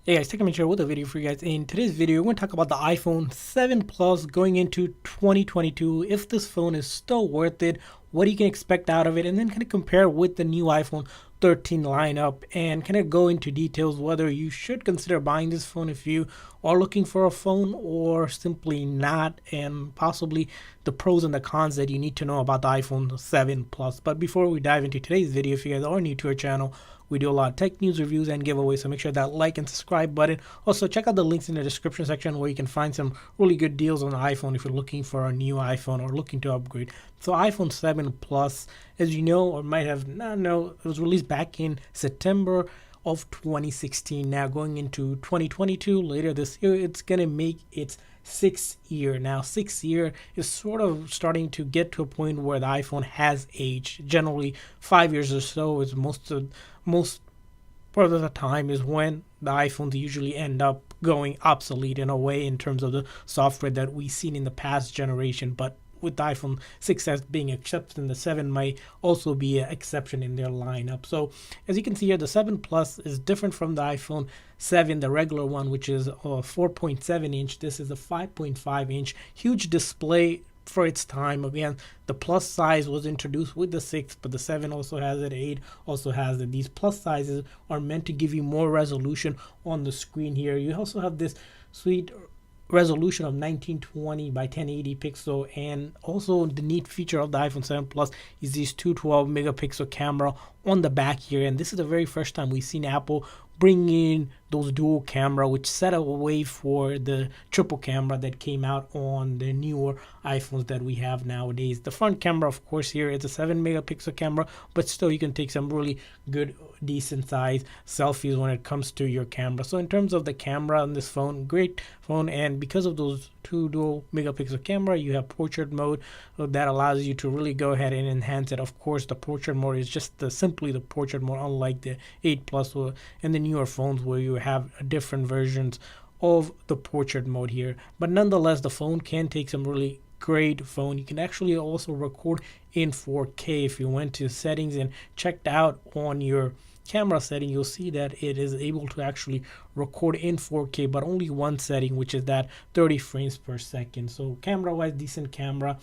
Hey guys, take a minute with a video for you guys. In today's video, we're going to talk about the iPhone 7 Plus going into 2022. If this phone is still worth it, what you can expect out of it, and then kind of compare with the new iPhone 13 lineup and kind of go into details whether you should consider buying this phone if you are looking for a phone or simply not, and possibly the pros and the cons that you need to know about the iPhone 7 Plus. But before we dive into today's video, if you guys are new to our channel, we do a lot of tech news, reviews, and giveaways, so make sure that like and subscribe button. Also, check out the links in the description section where you can find some really good deals on the iPhone if you're looking for a new iPhone or looking to upgrade. So iPhone 7 Plus, as you know or might have not know, it was released back in September of 2016. Now going into 2022, later this year, it's going to make its 6th year. Now 6th year is sort of starting to get to a point where the iPhone has aged. Generally 5 years or so is most part of the time is when the iPhones usually end up going obsolete in a way in terms of the software that we've seen in the past generation. But with the iPhone 6s being accepted, and the 7 might also be an exception in their lineup. So as you can see here, the 7 Plus is different from the iPhone 7, the regular one, which is a 4.7 inch. This is a 5.5 inch, huge display for its time. Again, the plus size was introduced with the 6, but the 7 also has it, 8 also has it. These plus sizes are meant to give you more resolution on the screen here. You also have this sweet resolution of 1920 by 1080 pixel, and also the neat feature of the iPhone 7 Plus is these 212 megapixel camera on the back here. And this is the very first time we've seen Apple bring in those dual camera, which set a way for the triple camera that came out on the newer iPhones that we have nowadays. The front camera, of course, here is a 7 megapixel camera, but still you can take some really good, decent size selfies when it comes to your camera. So in terms of the camera on this phone, great phone. And because of those two dual megapixel camera, you have portrait mode that allows you to really go ahead and enhance it. Of course, the portrait mode is just simply the portrait mode, unlike the 8 Plus and the newer phones where you have different versions of the portrait mode here. But nonetheless, the phone can take some really great phone. You can actually also record in 4K. If you went to settings and checked out on your camera setting, you'll see that it is able to actually record in 4K, but only one setting, which is that 30 frames per second. So camera wise, decent camera.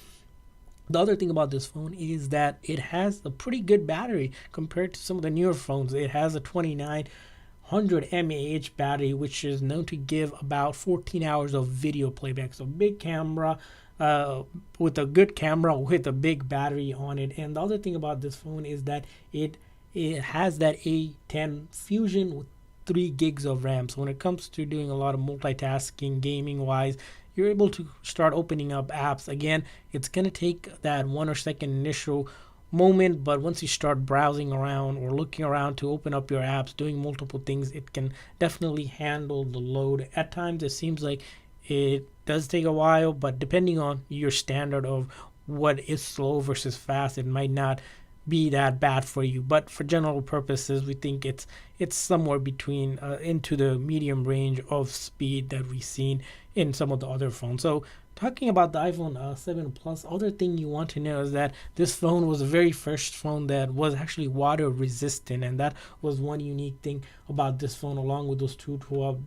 The other thing about this phone is that it has a pretty good battery compared to some of the newer phones. It has a 2900 mAh battery, which is known to give about 14 hours of video playback. So big camera, with a good camera with a big battery on it. And the other thing about this phone is that it has that A10 Fusion with 3 gigs of RAM. So when it comes to doing a lot of multitasking, gaming wise, you're able to start opening up apps. Again, it's going to take that 1 or 2 second initial moment, but once you start browsing around or looking around to open up your apps, doing multiple things, it can definitely handle the load. At times it seems like it does take a while, but depending on your standard of what is slow versus fast, it might not be that bad for you. But for general purposes, we think it's somewhere between into the medium range of speed that we've seen in some of the other phones. So talking about the iPhone 7 Plus, other thing you want to know is that this phone was the very first phone that was actually water resistant, and that was one unique thing about this phone, along with those 212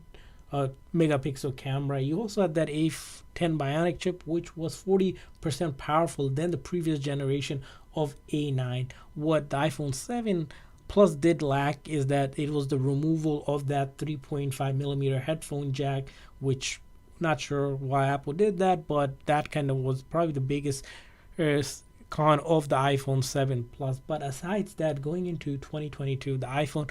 megapixel camera. You also had that A10 Bionic chip, which was 40% powerful than the previous generation of A9. What the iPhone 7 Plus did lack is that it was the removal of that 3.5 millimeter headphone jack, which not sure why Apple did that, but that kind of was probably the biggest con of the iPhone 7 Plus. But aside that, going into 2022, the iPhone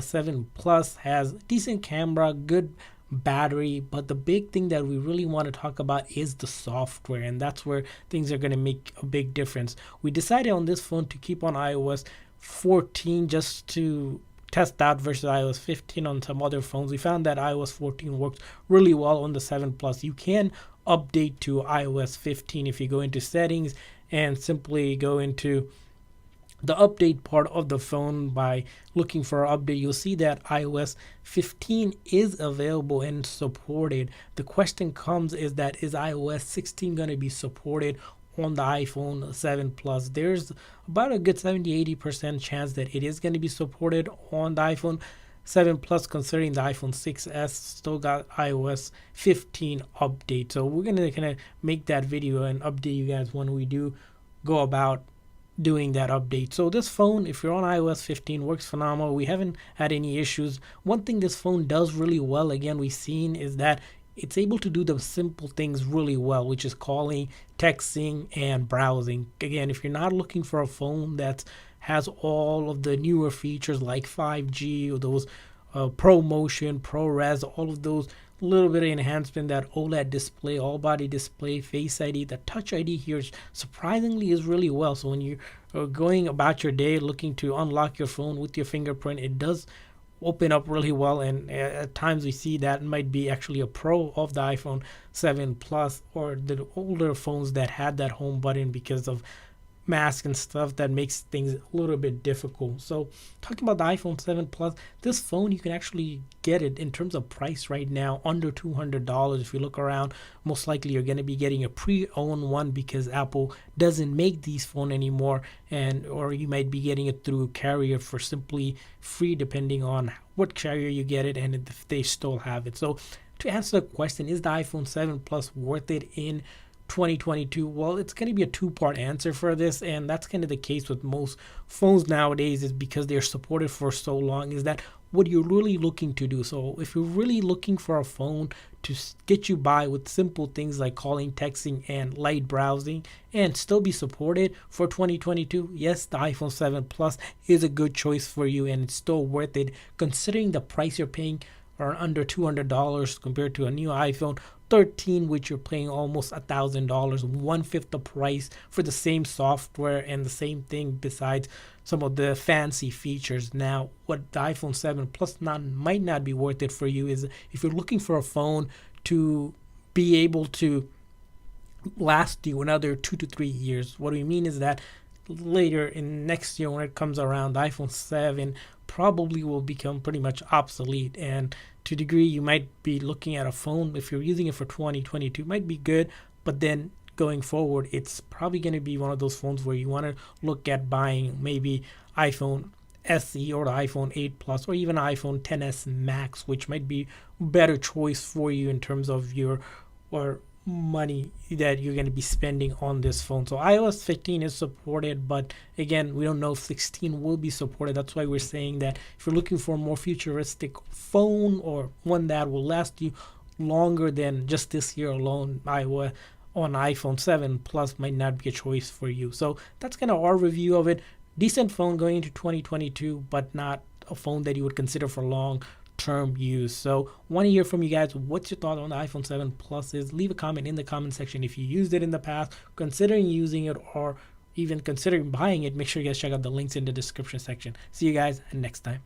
7 Plus has decent camera, good battery, but the big thing that we really want to talk about is the software, and that's where things are going to make a big difference. We decided on this phone to keep on iOS 14 just to test out versus iOS 15 on some other phones. We found that iOS 14 works really well on the 7 Plus. You can update to iOS 15 if you go into settings and simply go into the update part of the phone by looking for an update. You'll see that iOS 15 is available and supported. The question comes is that is iOS 16 going to be supported on the iPhone 7 Plus? There's about a good 70-80% chance that it is going to be supported on the iPhone 7 Plus, considering the iPhone 6s still got iOS 15 update. So we're gonna kind of make that video and update you guys when we do go about doing that update. So this phone, if you're on iOS 15, works phenomenal. We haven't had any issues. One thing this phone does really well, again, we've seen, is that it's able to do the simple things really well, which is calling, texting, and browsing. Again, if you're not looking for a phone that has all of the newer features like 5G or those Pro Motion, Pro Res, all of those little bit of enhancement, that OLED display, all body display, Face ID, the Touch ID here surprisingly is really well. So when you're going about your day looking to unlock your phone with your fingerprint, it does open up really well, and at times we see that might be actually a pro of the iPhone 7 Plus or the older phones that had that home button because of mask and stuff that makes things a little bit difficult. So talking about the iPhone 7 Plus, this phone, you can actually get it in terms of price right now under $200. If you look around, most likely you're going to be getting a pre-owned one because Apple doesn't make these phones anymore, and or you might be getting it through a carrier for simply free depending on what carrier you get it and if they still have it. So to answer the question, is the iPhone 7 Plus worth it in 2022? Well, it's going to be a two-part answer for this, and that's kind of the case with most phones nowadays, is because they're supported for so long, is that what you're really looking to do. So if you're really looking for a phone to get you by with simple things like calling, texting, and light browsing and still be supported for 2022, yes, the iPhone 7 Plus is a good choice for you, and it's still worth it considering the price you're paying are under $200 compared to a new iPhone 13, which you're paying almost $1,000, 1/5 the price for the same software and the same thing besides some of the fancy features. Now, what the iPhone 7 Plus might not be worth it for you is if you're looking for a phone to be able to last you another 2 to 3 years. What we mean is that later in next year when it comes around, the iPhone 7 probably will become pretty much obsolete, and to a degree you might be looking at a phone, if you're using it for 2022, might be good, but then going forward it's probably going to be one of those phones where you want to look at buying maybe iPhone SE or the iPhone 8 Plus or even iPhone 10s Max, which might be a better choice for you in terms of your or money that you're going to be spending on this phone. So iOS 15 is supported, but again, we don't know if 16 will be supported. That's why we're saying that if you're looking for a more futuristic phone or one that will last you longer than just this year alone, iOS on iPhone 7 Plus might not be a choice for you. So that's kind of our review of it. Decent phone going into 2022, but not a phone that you would consider for long term use. So want to hear from you guys. What's your thought on the iPhone 7 Plus? Is leave a comment in the comment section if you used it in the past, considering using it, or even considering buying it. Make sure you guys check out the links in the description section. See you guys next time.